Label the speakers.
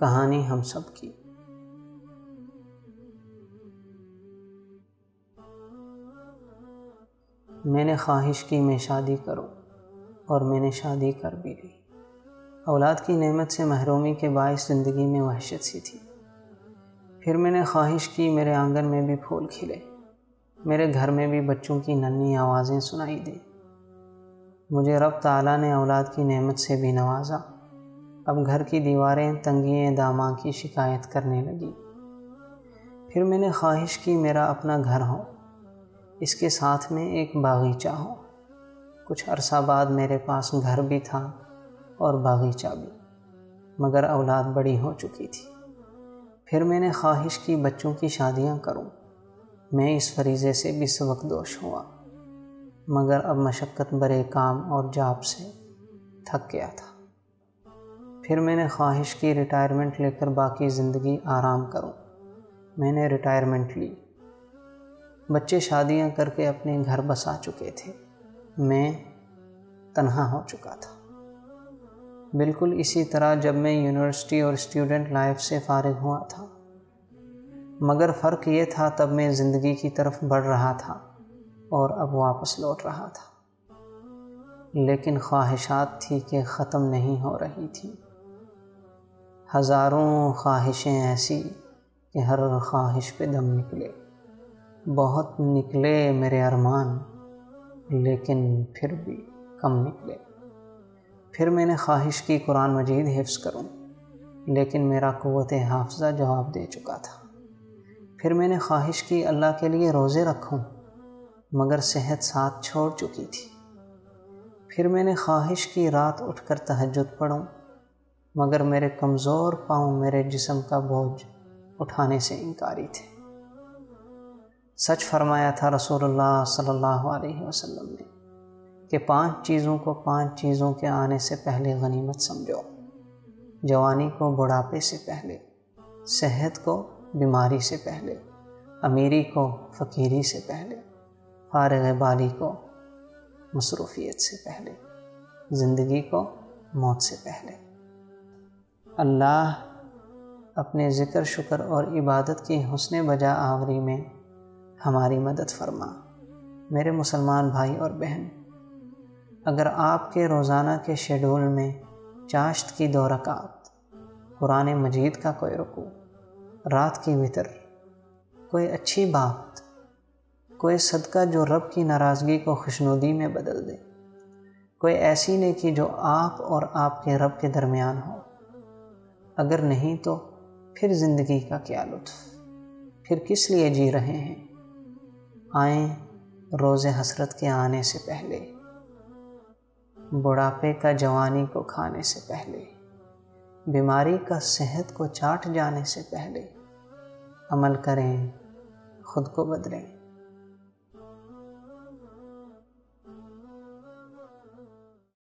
Speaker 1: کہانی ہم سب کی۔ میں نے خواہش کی میں شادی کروں اور میں نے شادی کر بھی لی۔ اولاد کی نعمت سے محرومی کے باعث زندگی میں وحشت سی تھی۔ پھر میں نے خواہش کی میرے آنگن میں بھی پھول کھلے، میرے گھر میں بھی بچوں کی ننھی آوازیں سنائی دیں۔ مجھے رب تعالیٰ نے اولاد کی نعمت سے بھی نوازا۔ اب گھر کی دیواریں تنگی داماں کی شکایت کرنے لگی۔ پھر میں نے خواہش کی میرا اپنا گھر ہو، اس کے ساتھ میں ایک باغیچہ ہو۔ کچھ عرصہ بعد میرے پاس گھر بھی تھا اور باغیچہ بھی، مگر اولاد بڑی ہو چکی تھی۔ پھر میں نے خواہش کی بچوں کی شادیاں کروں۔ میں اس فریضے سے بھی سبکدوش ہوا، مگر اب مشقت برے کام اور جاب سے تھک گیا تھا۔ پھر میں نے خواہش کی ریٹائرمنٹ لے کر باقی زندگی آرام کروں۔ میں نے ریٹائرمنٹ لی۔ بچے شادیاں کر کے اپنے گھر بسا چکے تھے، میں تنہا ہو چکا تھا۔ بالکل اسی طرح جب میں یونیورسٹی اور اسٹوڈنٹ لائف سے فارغ ہوا تھا، مگر فرق یہ تھا تب میں زندگی کی طرف بڑھ رہا تھا اور اب واپس لوٹ رہا تھا۔ لیکن خواہشات تھی کہ ختم نہیں ہو رہی تھی۔ ہزاروں خواہشیں ایسی کہ ہر خواہش پہ دم نکلے۔ بہت نکلے میرے ارمان، لیکن پھر بھی کم نکلے۔ پھر میں نے خواہش کی قرآن مجید حفظ کروں، لیکن میرا قوت حافظہ جواب دے چکا تھا۔ پھر میں نے خواہش کی اللہ کے لیے روزے رکھوں، مگر صحت ساتھ چھوڑ چکی تھی۔ پھر میں نے خواہش کی رات اٹھ کر تہجد پڑھوں، مگر میرے کمزور پاؤں میرے جسم کا بوجھ اٹھانے سے انکاری تھے۔ سچ فرمایا تھا رسول اللہ صلی اللہ علیہ وسلم نے کہ 5 چیزوں کو 5 چیزوں کے آنے سے پہلے غنیمت سمجھو: جوانی کو بڑھاپے سے پہلے، صحت کو بیماری سے پہلے، امیری کو فقیری سے پہلے، فارغ بالی کو مصروفیت سے پہلے، زندگی کو موت سے پہلے۔ اللہ اپنے ذکر شکر اور عبادت کی حسن بجا آوری میں ہماری مدد فرما۔ میرے مسلمان بھائی اور بہن، اگر آپ کے روزانہ کے شیڈول میں چاشت کی 2 رکعت، قرآن مجید کا کوئی رکوع، رات کی وتر، کوئی اچھی بات، کوئی صدقہ جو رب کی ناراضگی کو خوشنودی میں بدل دے، کوئی ایسی نیکی جو آپ اور آپ کے رب کے درمیان ہو، اگر نہیں تو پھر زندگی کا کیا لطف، پھر کس لیے جی رہے ہیں؟ آئیں روز حسرت کے آنے سے پہلے، بڑھاپے کا جوانی کو کھانے سے پہلے، بیماری کا صحت کو چاٹ جانے سے پہلے عمل کریں، خود کو بدلیں۔